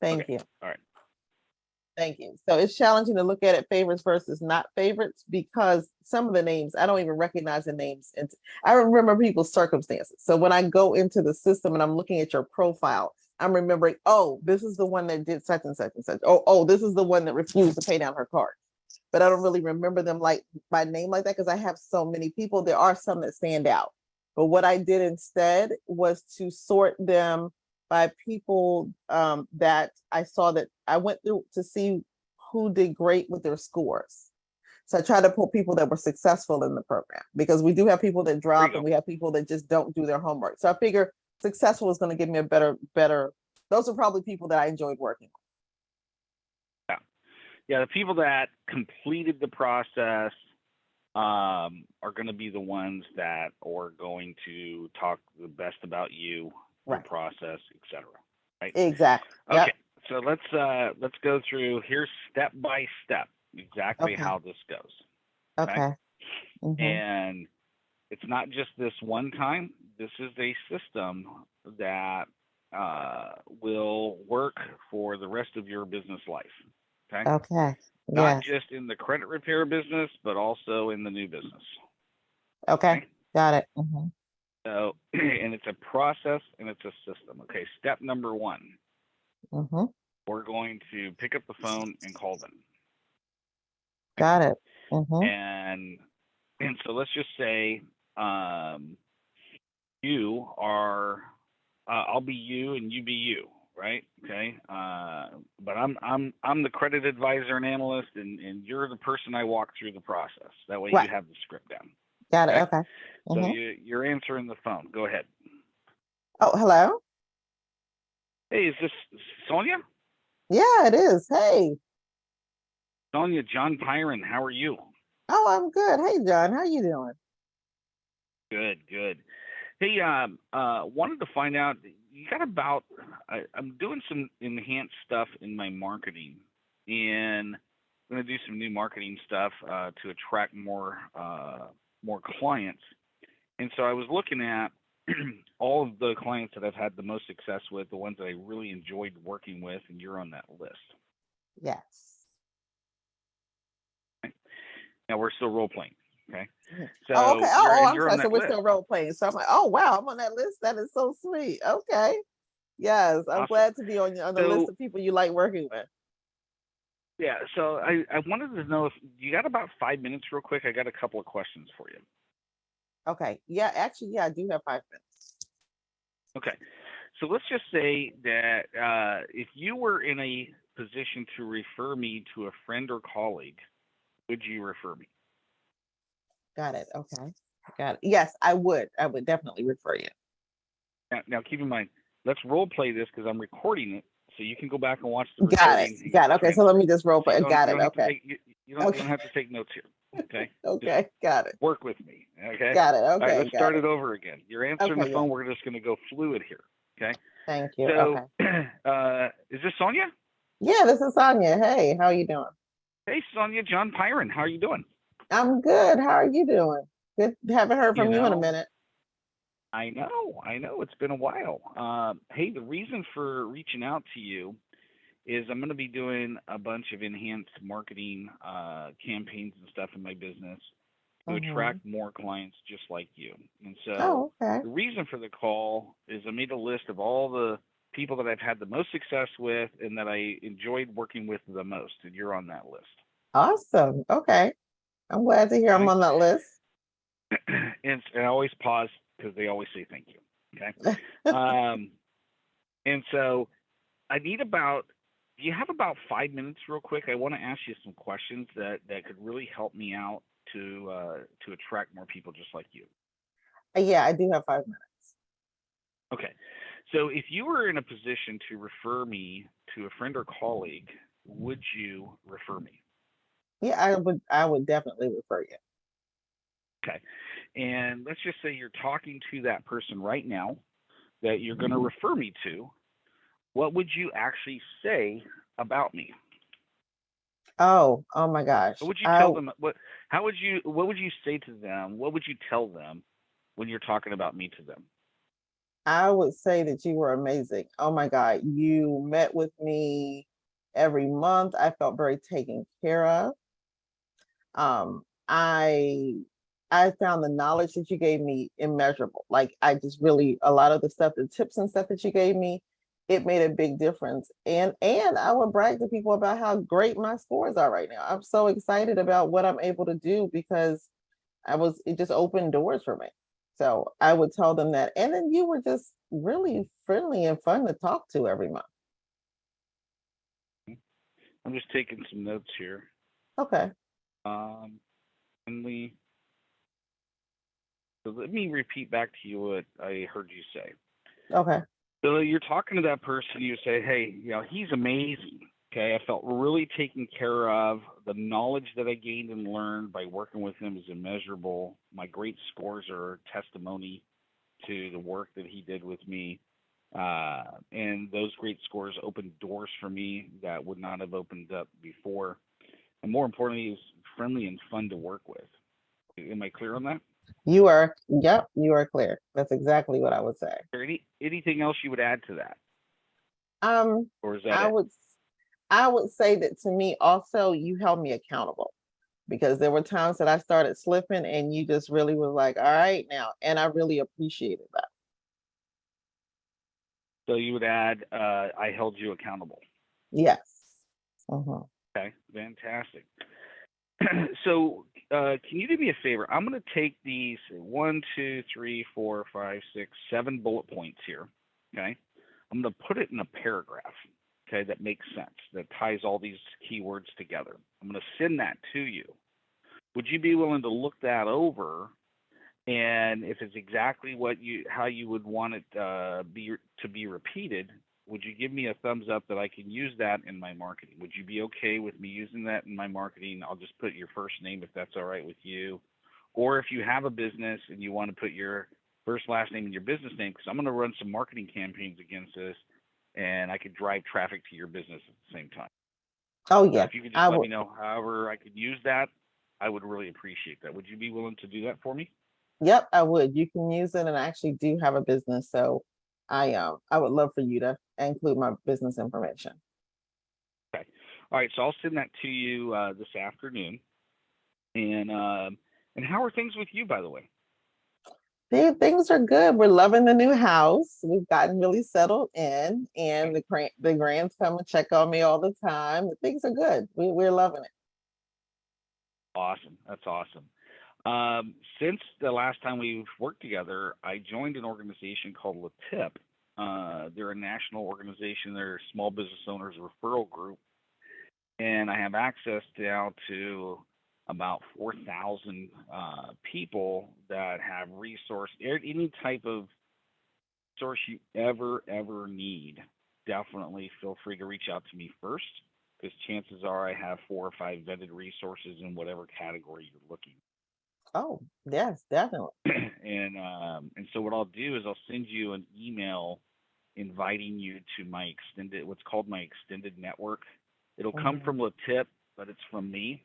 Thank you. All right. Thank you. So it's challenging to look at it favorites versus not favorites because some of the names, I don't even recognize the names. And I remember people's circumstances. So when I go into the system and I'm looking at your profile, I'm remembering, oh, this is the one that did such and such and such. Oh, this is the one that refused to pay down her card. But I don't really remember them like by name like that because I have so many people. There are some that stand out. But what I did instead was to sort them by people that I saw that I went through to see who did great with their scores. So I try to pull people that were successful in the program because we do have people that drop and we have people that just don't do their homework. So I figure successful is going to give me a better. Those are probably people that I enjoyed working with. Yeah, the people that completed the process are going to be the ones that are going to talk the best about you, right. the process, etc. Right? Exactly. Okay. Yep. So let's go through. Here's step by step exactly how this goes. Okay. And it's not just this one time. This is a system that will work for the rest of your business life. Okay. Okay. Not just in the credit repair business, but also in the new business. Okay. Got it. So, and it's a process and it's a system. Okay. Step number one. We're going to pick up the phone and call them. Got it. And so let's just say you are, I'll be you and you be you, right? Okay. But I'm the credit advisor and analyst, and you're the person I walk through the process. That way you have the script down. Got it. Okay. So you're answering the phone. Go ahead. Oh, hello. Hey, is this Sonia? Yeah, it is. Hey. Sonia, John Pyron, how are you? Oh, I'm good. Hey, John, how you doing? Good. Hey, wanted to find out, you got about, I'm doing some enhanced stuff in my marketing, and I'm going to do some new marketing stuff to attract more clients. And so I was looking at all of the clients that I've had the most success with, the ones that I really enjoyed working with, and you're on that list. Yes. Now we're still role playing. Okay. So okay. I'm sorry. So we're still role playing. So I'm like, oh wow, I'm on that list. That is so sweet. Okay. Yes, I'm glad to be on the list of people you like working with. Yeah. So I wanted to know if you got about 5 minutes, real quick. I got a couple of questions for you. Okay. Yeah. Actually, yeah, I do have 5 minutes. Okay. So let's just say that if you were in a position to refer me to a friend or colleague, would you refer me? Got it. Okay. Got it. Yes, I would. I would definitely refer you. Now keep in mind, let's role play this because I'm recording it, so you can go back and watch the recording. Got it. Okay, so let me just role play. Got it. Okay. You don't have to take notes here. Okay. Okay. Just got it. Work with me. Okay. Got it. Okay. All right, let's start it over again. You're answering the phone. Yeah. We're just going to go fluid here. Okay. Thank you. So, is this Sonia? Yeah, this is Sonia. Hey, how are you doing? Hey, Sonia, John Pyron. How are you doing? I'm good. How are you doing? Good. Haven't heard from you in a minute. I know. It's been a while. Hey, the reason for reaching out to you is I'm going to be doing a bunch of enhanced marketing campaigns and stuff in my business to attract more clients just like you. And so the reason for the call is I made a list of all the people that I've had the most success with and that I enjoyed working with the most, and you're on that list. Awesome. Okay. I'm glad to hear I'm on that list. And I always pause because they always say thank you. Okay. And so I need do you have about 5 minutes real quick? I want to ask you some questions that could really help me out to attract more people just like you. Yeah, I do have 5 minutes. Okay. So if you were in a position to refer me to a friend or colleague, would you refer me? Yeah, I would definitely refer you. Okay. And let's just say you're talking to that person right now that you're going to refer me to. What would you actually say about me? Oh my gosh. What would you tell them? What would you say to them? What would you tell them when you're talking about me to them? I would say that you were amazing. Oh my God, you met with me every month. I felt very taken care of. Um, I I found the knowledge that you gave me immeasurable. Like I just really a lot of the stuff, the tips and stuff that you gave me, it made a big difference. And I would brag to people about how great my scores are right now. I'm so excited about what I'm able to do because it just opened doors for me. So I would tell them that. And then you were just really friendly and fun to talk to every month. I'm just taking some notes here. Okay. Um, friendly. So let me repeat back to you what I heard you say. Okay. So you're talking to that person, you say, hey, he's amazing. Okay, I felt really taken care of. The knowledge that I gained and learned by working with him is immeasurable. My great scores are testimony to the work that he did with me. And those great scores opened doors for me that would not have opened up before. And more importantly, is friendly and fun to work with. Am I clear on that? Yep, you are clear. That's exactly what I would say. Is there anything else you would add to that, Um, or is that I it? would I would say that to me also you held me accountable because there were times that I started slipping and you just really was like, all right now. And I really appreciated that. So you would add, I held you accountable. Yes. Mhm. Okay, fantastic. So, can you do me a favor? I'm going to take these 7 bullet points here. Okay, I'm going to put it in a paragraph. Okay, that makes sense. That ties all these keywords together. I'm going to send that to you. Would you be willing to look that over? And if it's exactly how you would want it to be repeated, would you give me a thumbs up that I can use that in my marketing? Would you be okay with me using that in my marketing? I'll just put your first name if that's all right with you. Or if you have a business and you want to put your first, last name and your business name, because I'm going to run some marketing campaigns against this, and I could drive traffic to your business at the same time. Oh So yeah. if you could just I let would me know however I could use that, I would really appreciate that. Would you be willing to do that for me? Yep, I would. You can use it and I actually do have a business. So I would love for you to include my business information. Okay. All right. So I'll send that to you this afternoon. And how are things with you, by the way? Things are good. We're loving the new house. We've gotten really settled in, and the grands come and check on me all the time. Things are good. We're loving it. Awesome. That's awesome. Since the last time we've worked together, I joined an organization called LaTip. They're a national organization. They're a small business owners referral group, and I have access now to about 4,000 people that have any type of source you ever need. Definitely feel free to reach out to me first, because chances are I have 4 or 5 vetted resources in whatever category you're looking. Oh yes, definitely. And so what I'll do is I'll send you an email inviting you to what's called my extended network. It'll come Hmm. from LaTip, but it's from me,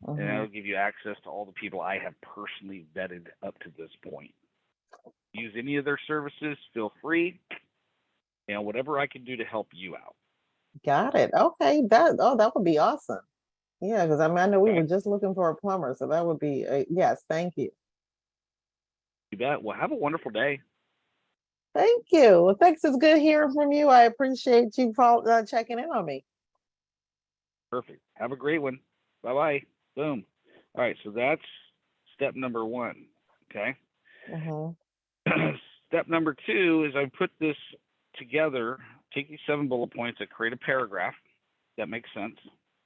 and Hmm. that'll give you access to all the people I have personally vetted up to this point. Use any of their services, feel free, and whatever I can do to help you out. Got it. Okay, that would be awesome. Yeah, because I mean I know we were Okay, just looking for a plumber, so that would be yes. Thank you. you bet. Well, have a wonderful day. Thank you. Well, thanks. It's good hearing from you. I appreciate you checking in on me. Perfect. Have a great one. Bye bye. Boom. All right, so that's step number one. Okay. Hmm. Step number two is I put this together, take these 7 bullet points, I create a paragraph that makes sense,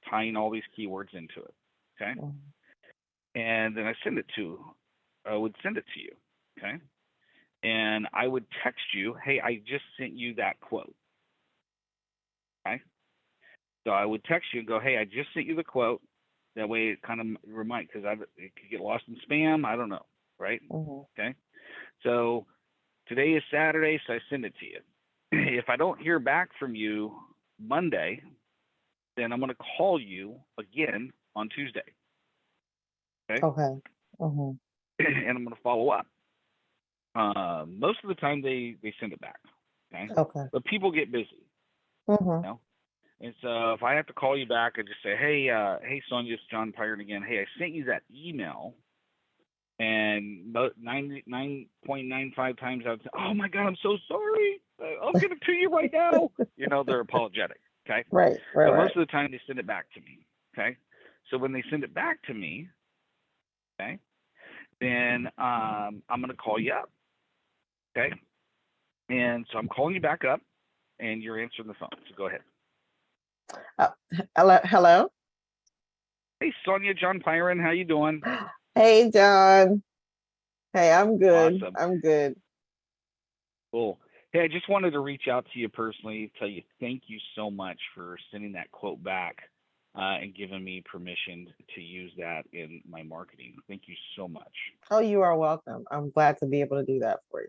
tying all these keywords into it. Okay. And then I would send it to you. Okay. And I would text you, hey, I just sent you that quote. Okay. So I would text you and go, hey, I just sent you the quote. That way it kind of reminds, because it could get lost in spam. I don't know. Right. Hmm. Okay. So today is Saturday, so I send it to you. If I don't hear back from you Monday, then I'm going to call you again on Tuesday. Okay. Okay. Hmm. And I'm going to follow up. Most of the time they send it back. Okay, Okay. but people get busy. Mm-hmm. You know, and so if I have to call you back and just say, hey Sonia, it's John Pyron again. Hey, I sent you that email, and 99.95 times out of 10, oh my God, I'm so sorry. I'll get it to you right now. They're apologetic. Okay, Right, right, but right. most of the time they send it back to me. Okay, so when they send it back to me, okay, then I'm gonna call you up. Okay, and so I'm calling you back up, and you're answering the phone. So go ahead. Uh, hello. Hey Sonia, John Pyron, how you doing? Hey, John. Hey, I'm good. Awesome. I'm good. Cool. Hey, I just wanted to reach out to you personally, tell you thank you so much for sending that quote back and giving me permission to use that in my marketing. Thank you so much. Oh, you are welcome. I'm glad to be able to do that for you.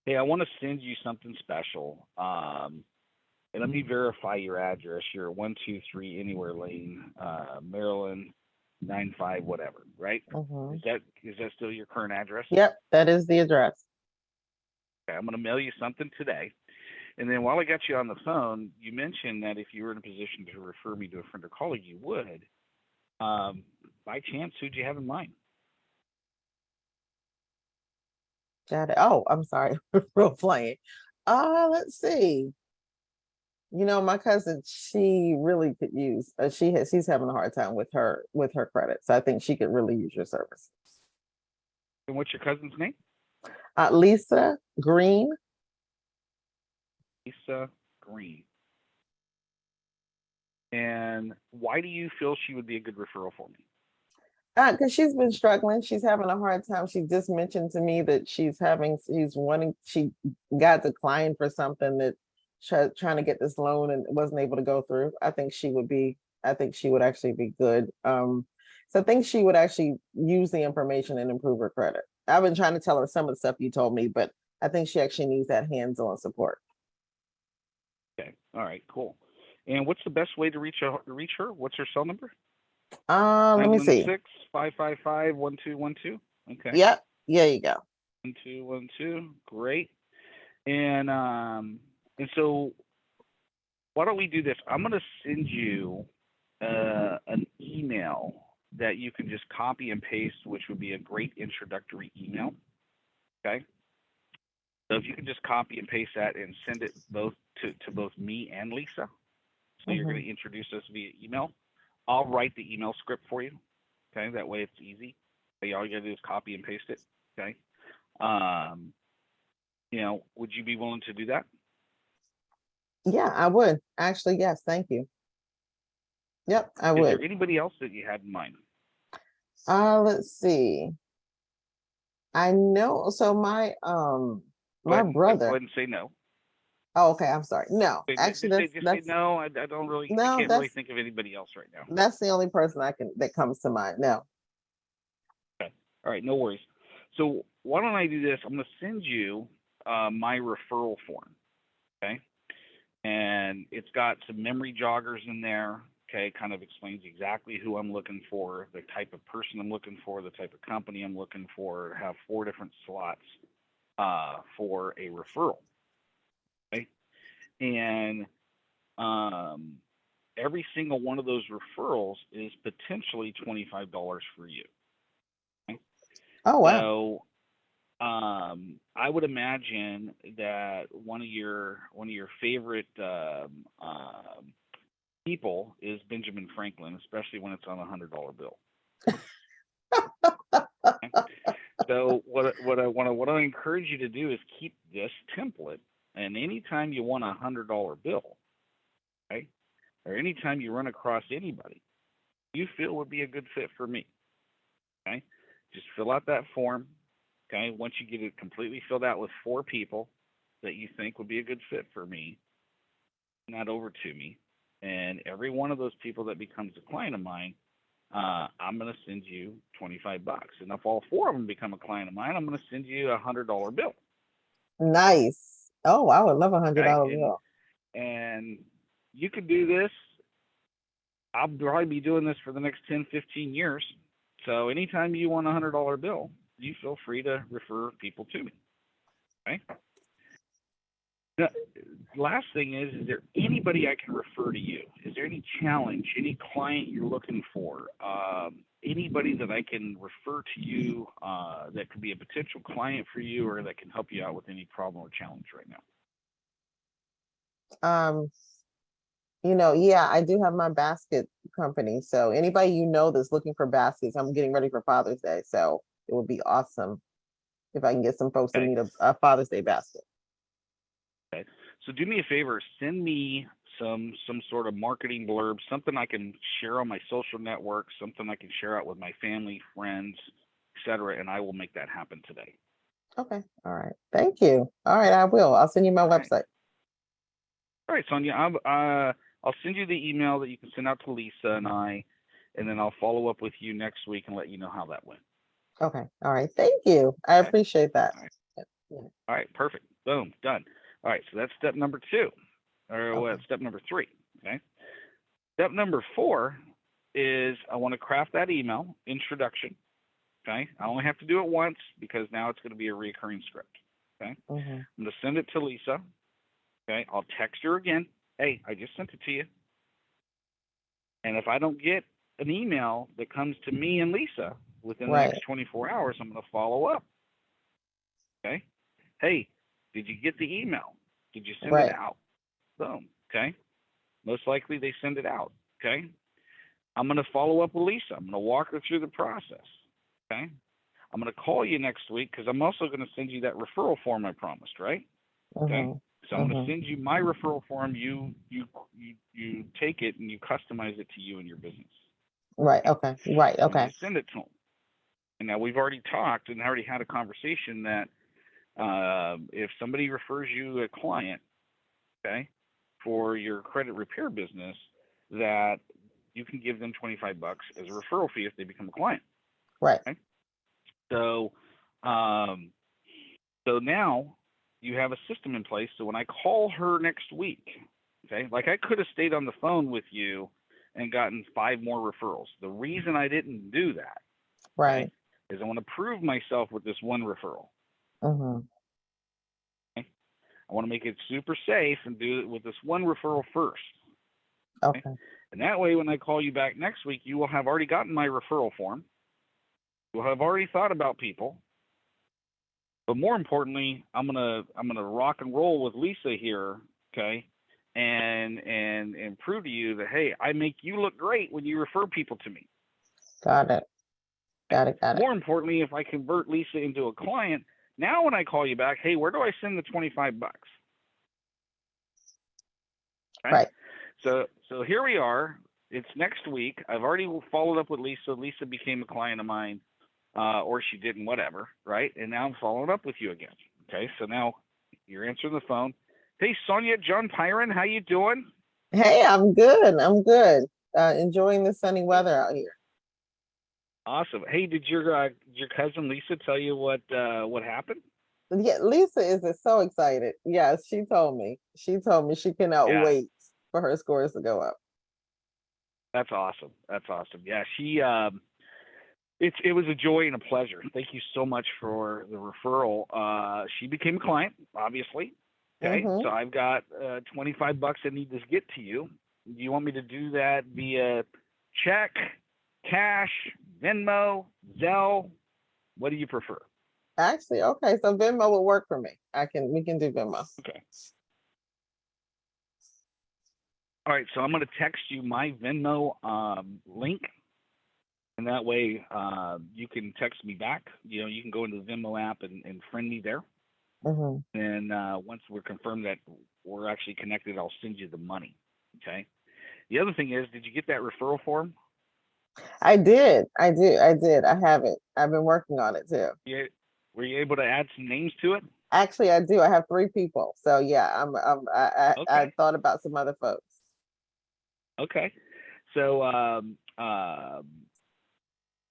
Hey, I want to send you something special. And let me verify your address. You're at 123 Anywhere Lane, Maryland, 95 whatever, right? Hmm. Is that still your current address? Yep, that is the address. Okay, I'm going to mail you something today. And then while I got you on the phone, you mentioned that if you were in a position to refer me to a friend or colleague, you would. By chance, who'd you have in mind? Got it. Oh, I'm sorry. Real playing. Let's see. My cousin, she really could use. She's having a hard time with her credit, so I think she could really use your services. And what's your cousin's name? Lisa Green. Lisa Green. And why do you feel she would be a good referral for me? Because she's been struggling. She's having a hard time. She just mentioned to me that she got declined for something that trying to get this loan and wasn't able to go through. I think she would actually be good. So I think she would actually use the information and improve her credit. I've been trying to tell her some of the stuff you told me, but I think she actually needs that hands-on support. Okay. All right. Cool. And what's the best way to reach her? What's her cell number? Let me see. 916-555-1212. Okay. Yep, there you go. 1212. Great. And so why don't we do this? I'm going to send you an email that you can just copy and paste, which would be a great introductory email. Okay. So if you can just copy and paste that and send it both to both me and Lisa. So you're going to introduce us via email. I'll write the email script for you. Okay. That way it's easy. Okay, all you got to do is copy and paste it. Okay. Would you be willing to do that? Yeah, I would. Actually, yes, thank you. Yep, I Is there would. anybody else that you had in mind? Let's see. I know. So Go my ahead and go brother. ahead and say no. Oh, okay. I'm sorry. No, actually, Just say that's no. I don't really. I no, can't really think of anybody else right now. that's the only person that comes to mind. No. Okay. All right. No worries. So why don't I do this? I'm going to send you my referral form. Okay. And it's got some memory joggers in there. Okay, kind of explains exactly who I'm looking for, the type of person I'm looking for, the type of company I'm looking for. Have 4 different slots for a referral. Okay, and every single one of those referrals is potentially $25 for you. Okay? Oh, wow. So I would imagine that one of your favorite people is Benjamin Franklin, especially when it's on $100 bill. Okay? So what I encourage you to do is keep this template, and anytime you want $100 bill, okay, or anytime you run across anybody you feel would be a good fit for me, okay, just fill out that form. Okay, once you get it completely filled out with 4 people that you think would be a good fit for me, send that over to me, and every one of those people that becomes a client of mine, I'm going to send you $25. And if all 4 of them become a client of mine, I'm going to send you a $100 bill. Nice. Oh, I would love Okay, $100 bill. and you could do this. I'll probably be doing this for the next 10, 15 years. So anytime you want a $100 bill, you feel free to refer people to me. Okay. The last thing is there anybody I can refer to you? Is there any challenge, any client you're looking for? Anybody that I can refer to you that could be a potential client for you or that can help you out with any problem or challenge right now? Um, yeah, I do have my basket company. So anybody that's looking for baskets, I'm getting ready for Father's Day. So it would be awesome if I can get some folks to Okay. need a Father's Day basket. Okay. So do me a favor, send me some sort of marketing blurb, something I can share on my social networks, something I can share out with my family, friends, etc., and I will make that happen today. Okay. All right. Thank you. All right, I will. I'll send you my All right. website. All right, Sonia. I'll send you the email that you can send out to Lisa and I, and then I'll follow up with you next week and let you know how that went. Okay. All right. Thank you. I Okay. appreciate that. All right. Yeah. All right. Perfect. Boom. Done. All right. So that's step number 2, or Okay. step number 3. Okay. Step number 4 is I want to craft that email introduction. Okay. I only have to do it once because now it's going to be a recurring script. Okay. Mm-hmm. I'm going to send it to Lisa. Okay. I'll text her again. Hey, I just sent it to you. And if I don't get an email that comes to me and Lisa within the Right. next 24 hours, I'm going to follow up. Okay. Hey, did you get the email? Did you send it Right. out? Boom. Okay. Most likely they send it out. Okay. I'm going to follow up with Lisa. I'm going to walk her through the process. Okay. I'm going to call you next week because I'm also going to send you that referral form I promised, right? Okay. Mm-hmm. So I'm going Mm-hmm. to send you my referral form. You take it and you customize it to you and your business. Right. Okay. Okay. Right. So when Okay. you send it to them, and now we've already talked and already had a conversation that if somebody refers you a client, okay, for your credit repair business, that you can give them $25 as a referral fee if they become a client. Right. Okay. So, so now you have a system in place. So when I call her next week, okay, like I could have stayed on the phone with you and gotten 5 more referrals. The reason I didn't do that, Right. okay, is I want to prove myself with this one referral. Mm-hmm. Okay? I want to make it super safe and do it with this one referral first. Okay? Okay. And that way, when I call you back next week, you will have already gotten my referral form. You'll have already thought about people. But more importantly, I'm gonna rock and roll with Lisa here, okay, and prove to you that hey, I make you look great when you refer people to me. Got it. Okay? Got it. Got it. More importantly, if I convert Lisa into a client, now when I call you back, hey, where do I send the $25? Okay. Right. So here we are. It's next week. I've already followed up with Lisa. Lisa became a client of mine, or she didn't, whatever, right? And now I'm following up with you again. Okay. So now you're answering the phone. Hey, Sonia, John Pyron, how you doing? Hey, I'm good. I'm good. Enjoying the sunny weather out here. Awesome. Hey, did your cousin Lisa tell you what happened? Yeah, Lisa is so excited. Yes, she told me. She told me she cannot Yeah, wait for her scores to go up. that's awesome. That's awesome. Yeah, she it was a joy and a pleasure. Thank you so much for the referral. She became a client, obviously. Okay, Mm-hmm. so I've got $25 I need to get to you. Do you want me to do that via check, cash, Venmo, Zelle? What do you prefer? Actually, okay, so Venmo will work for me. We can do Venmo. Okay. All right, so I'm going to text you my Venmo link, and that way you can text me back. You know, you can go into the Venmo app and friend me there. Mm-hmm. And once we're confirmed that we're actually connected, I'll send you the money. Okay. The other thing is, did you get that referral form? I did. I did. I did. I have it. I've been working on it too. Yeah. Were you able to add some names to it? Actually, I do. I have 3 people. So yeah, I Okay. thought about some other folks. Okay. So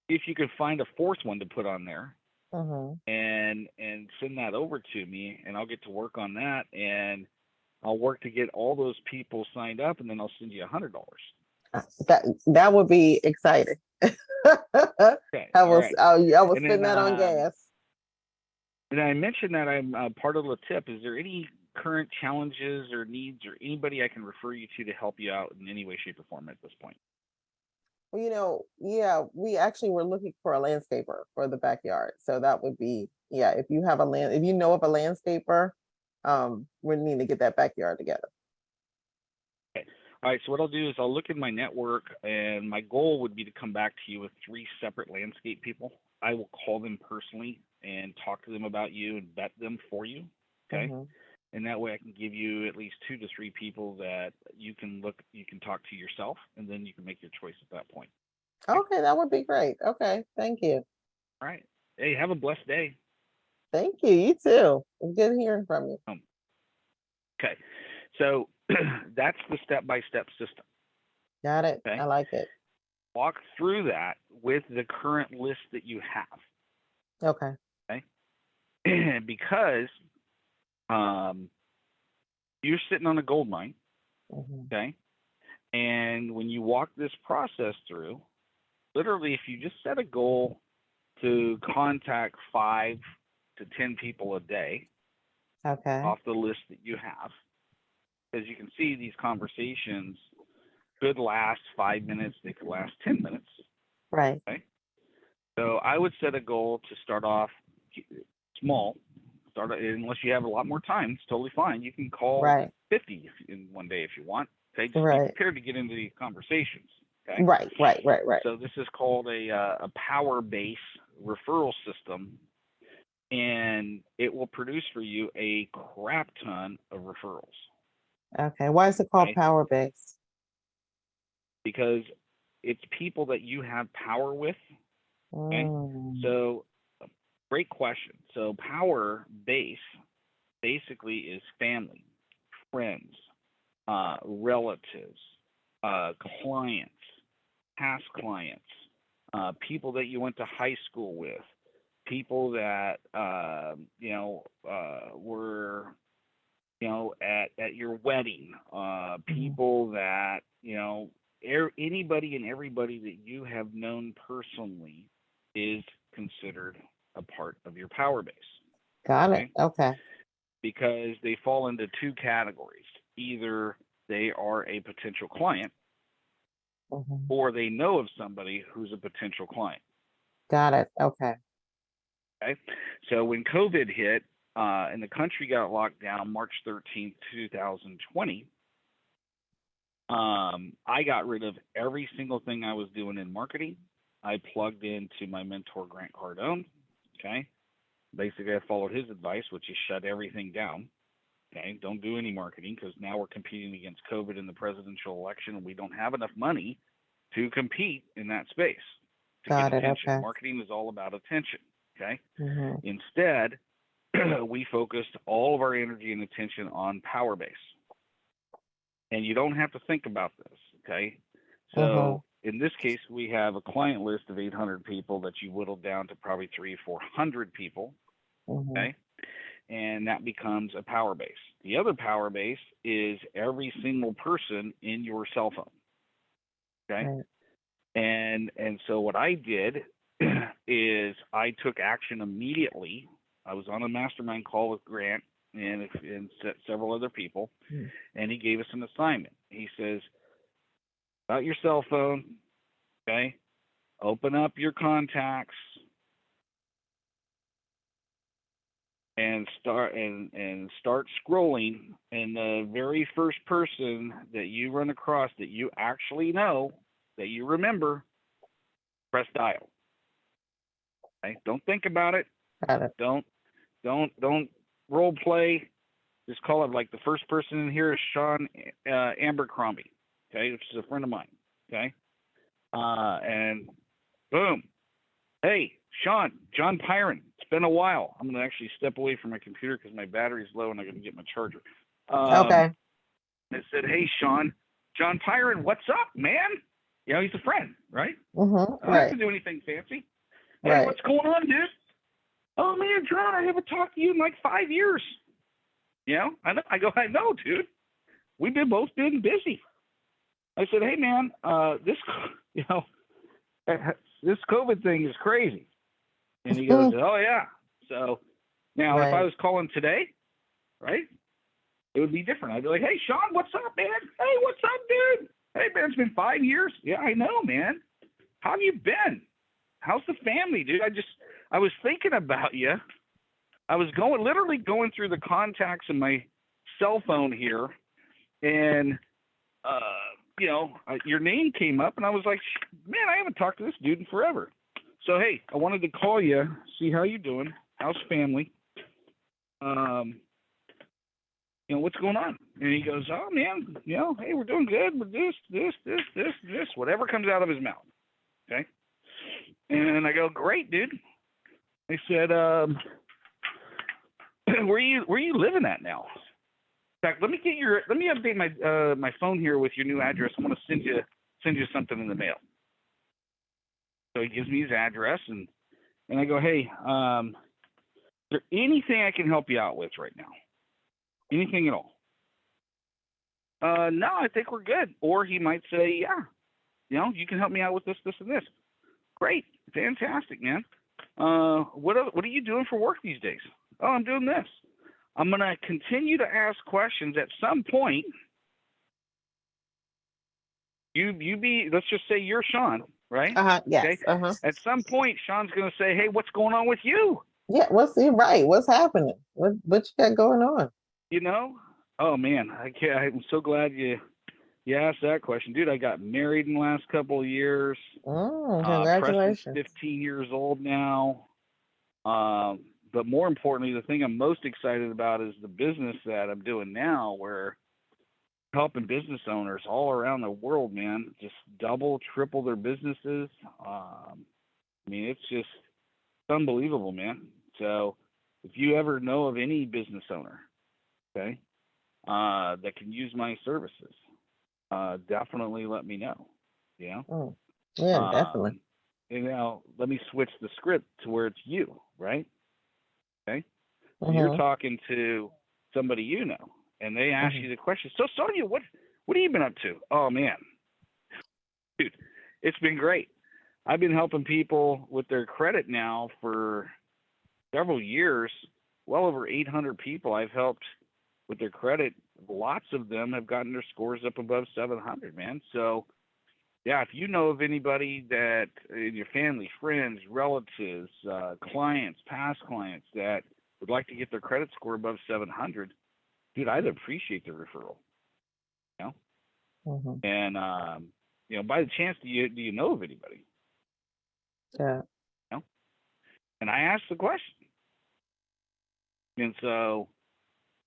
if you could find a 4th one to put on there Mm-hmm. and send that over to me, and I'll get to work on that, and I'll work to get all those people signed up, and then I'll send you $100. That would be exciting. Okay, I all will, right. I will And spend then, that on gas. and I mentioned that I'm part of the tip. Is there any current challenges or needs or anybody I can refer you to help you out in any way, shape, or form at this point? Well, yeah, we actually were looking for a landscaper for the backyard. So that would be, yeah, if you know of a landscaper, we need to get that backyard together. Okay. All right. So what I'll do is I'll look in my network, and my goal would be to come back to you with 3 separate landscape people. I will call them personally and talk to them about you and vet them for you. Okay. Hmm. And that way I can give you at least 2 to 3 people that you can talk to yourself, and then you can make your choice at that point. Okay. Okay, that would be great. Okay, thank you. All right. Hey, have a blessed day. Thank you. You too. It's good hearing from you. Um, okay. So that's the step-by-step system. Got it. I Okay. like it. Walk through that with the current list that you have. Okay. Okay. Because um, you're sitting on a gold mine. Hmm. Okay. And when you walk this process through, literally, if you just set a goal to contact 5 to 10 people a day Okay. off the list that you have, because you can see these conversations could last 5 minutes, they could last 10 minutes. Right. Okay. So I would set a goal to start off small. Unless you have a lot more time, it's totally fine. You can call Right. 50 in one day if you want. Okay, just be Right. prepared to get into these conversations. Okay. Right. Right. Right. Right. So this is called a power base referral system, and it will produce for you a crap ton of referrals. Okay. Why is it called Okay, power based? because it's people that you have power with. Okay, Mm. so great question. So power base basically is family, friends, relatives, clients, past clients, people that you went to high school with, people that were at your wedding, Mhm. people that anybody and everybody that you have known personally is considered a part of your power base. Got it. Okay, Okay. because they fall into 2 categories. Either they are a potential client Hmm. or they know of somebody who's a potential client. Got it. Okay. Okay. So when COVID hit and the country got locked down March 13th, 2020, I got rid of every single thing I was doing in marketing. I plugged into my mentor, Grant Cardone. Okay. Basically, I followed his advice, which is shut everything down. Okay, don't do any marketing because now we're competing against COVID in the presidential election, and we don't have enough money to compete in that space to get Got it. attention. Okay. Marketing is all about attention. Okay, Hmm. instead, we focused all of our energy and attention on power base, and you don't have to think about this. Okay, Hmm. so in this case, we have a client list of 800 people that you whittled down to probably 300 or 400 people. Hmm. Okay, and that becomes a power base. The other power base is every single person in your cell phone. Okay, Right. and so what I did is I took action immediately. I was on a mastermind call with Grant and several other people, Mm. and he gave us an assignment. He says, about your cell phone, okay, open up your contacts and start scrolling, and the very first person that you run across that you actually know, that you remember, press dial. Okay, don't think about it. Got it. Don't role play. Just call it like the first person in here is Sean Abercrombie, okay, which is a friend of mine. Okay, and boom, hey, Sean, John Pyron. It's been a while. I'm going to actually step away from my computer because my battery's low and I'm going to get my charger. Okay. I said, hey, Sean, John Pyron, what's up, man? You know, he's a friend, right? I don't have Right. to do anything fancy. Hey, Right. what's going on, dude? Oh, man, John, I haven't talked to you in like 5 years. You know, I know, dude. We've both been busy. I said, hey man, this you know this COVID thing is crazy. And he goes, oh yeah. So now if I Right. was calling today, right, it would be different. I'd be like, hey Sean, what's up, man? Hey, what's up, dude? Hey man, it's been 5 years. Yeah, I know, man. How have you been? How's the family, dude? I was thinking about you. I was literally going through the contacts in my cell phone here, and your name came up, and I was like, man, I haven't talked to this dude in forever. So hey, I wanted to call you, see how you doing. How's family? What's going on? And he goes, oh man, hey, we're doing good with this, whatever comes out of his mouth. Okay. And I go, great, dude. I said, where you living at now? In fact, let me update my phone here with your new address. I'm gonna send you something in the mail. So he gives me his address, and I go, hey, is there anything I can help you out with right now? Anything at all? No, I think we're good. Or he might say, yeah, you can help me out with this, and this. Great, fantastic, man. What are you doing for work these days? Oh, I'm doing this. I'm gonna continue to ask questions. At some point, let's just say you're Sean, right? Yes. Okay. At some point, Sean's gonna say, hey, what's going on with you? Yeah. What's happening? What you got going on? Oh man, I'm so glad you asked that question, dude. I got married in the last couple of years. Preston's Congratulations. 15 years old now. But more importantly, the thing I'm most excited about is the business that I'm doing now, where helping business owners all around the world, man, just double, triple their businesses. It's just unbelievable, man. So if you ever know of any business owner, okay, that can use my services, definitely let me know. Yeah. Yeah, definitely. And now let me switch the script to where it's you, right? Okay. So you're Mm-hmm. talking to somebody and they ask you the question. So Sonia, what have you been up to? Oh man, dude, it's been great. I've been helping people with their credit now for several years. Well over 800 people I've helped with their credit. Lots of them have gotten their scores up above 700, man. So yeah, if you know of anybody that in your family, friends, relatives, clients, past clients that would like to get their credit score above 700, dude, I'd appreciate the referral. And by the chance, do you know of anybody? Yeah. And I asked the question, and so,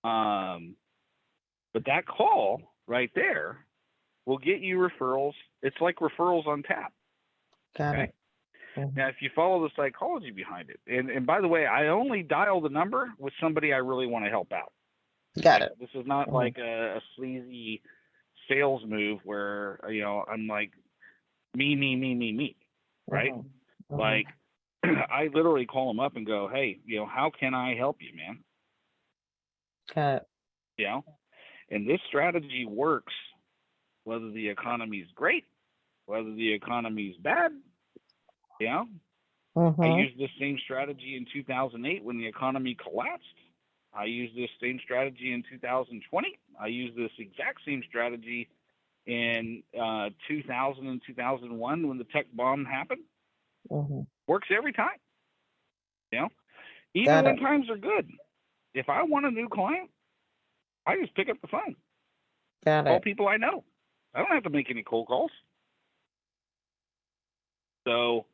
but that call right there will get you referrals. It's like referrals on tap. Got it. Now, if you follow the psychology behind it, and by the way, I only dial the number with somebody I really want to help out. Got it. This is not like a sleazy sales move where I'm like me, right? Like I literally call them up and go, hey, how can I help you, man? Got it. And this strategy works whether the economy's great, whether the economy's bad. I used this same strategy in 2008 when the economy collapsed. I used this same strategy in 2020. I used this exact same strategy in 2000 and 2001 when the tech bomb happened. Works every time. Even when times are good. If I want a new client, I just pick up the phone. Call people I know. I don't have to make any cold calls. So,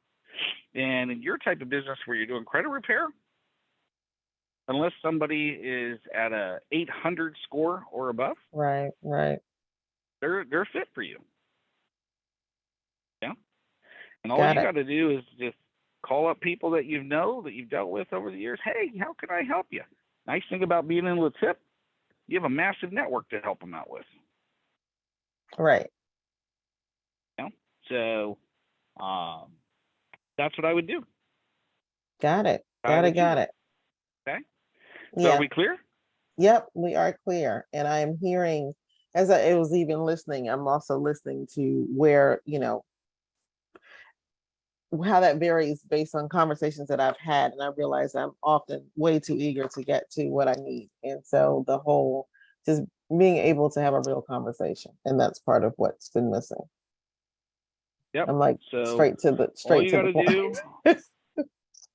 and in your type of business where you're doing credit repair, unless somebody is at a 800 score or above, right, they're fit for you. And all you got to do is just call up people that you've dealt with over the years. Hey, how can I help you? Nice thing about being in the tip, you have a massive network to help them out with. Right. So, that's what I would do. Got it. Got it. Okay. So are we clear? Yep, we are clear. And I am hearing as I was even listening, I'm also listening to where, how that varies based on conversations that I've had. And I realize I'm often way too eager to get to what I need. And so the whole just being able to have a real conversation. And that's part of what's been missing. Yep. I'm like So straight to the all you got point.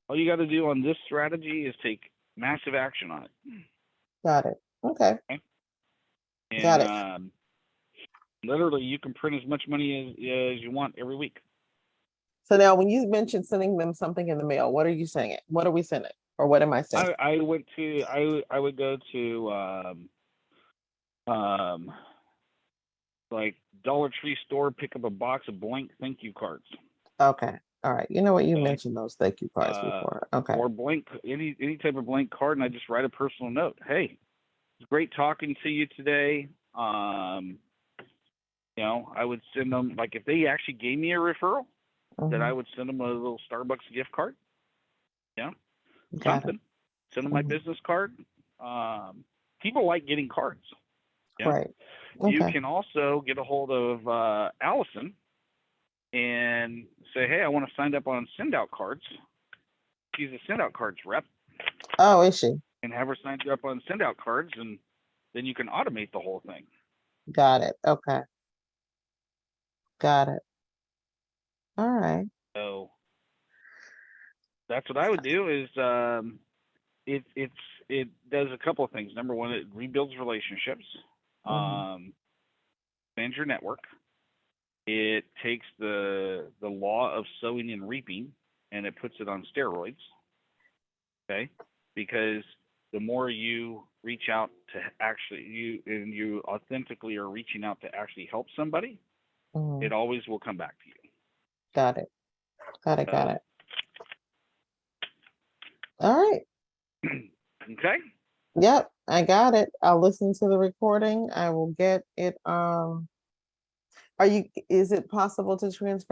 all you got to do on this strategy is take massive action on it. Got it. Okay. And Got it. literally, you can print as much money as you want every week. So now when you mentioned sending them something in the mail, what are you saying? What are we sending? Or what am I saying? I would go to like Dollar Tree store, pick up a box of blank thank you cards. Okay. All right. You know what? You Okay. mentioned those thank you cards before. Okay. Or blank any type of blank card, and I just write a personal note. Hey, it's great talking to you today. I would send them, like, if they actually gave me a referral, then I would send them a little Starbucks gift card. Got Something. Send them my business card. People like getting cards. Right. You Okay. can also get a hold of Allison and say, hey, I want to sign up on send out cards. She's a send out cards rep. Oh, is she? And have her sign you up on send out cards, and then you can automate the whole thing. Got it. Okay. Got it. All right. So that's what I would do. Is it does a couple of things. Number one, it rebuilds relationships, expands your network. It takes the law of sowing and reaping, and it puts it on steroids. Okay, because the more you reach out to actually you authentically are reaching out to actually help somebody, it always will come back to you. Got it. Got it. All right. Okay. Yep, I got it. I'll listen to the recording. I will get it. Is it possible to transfer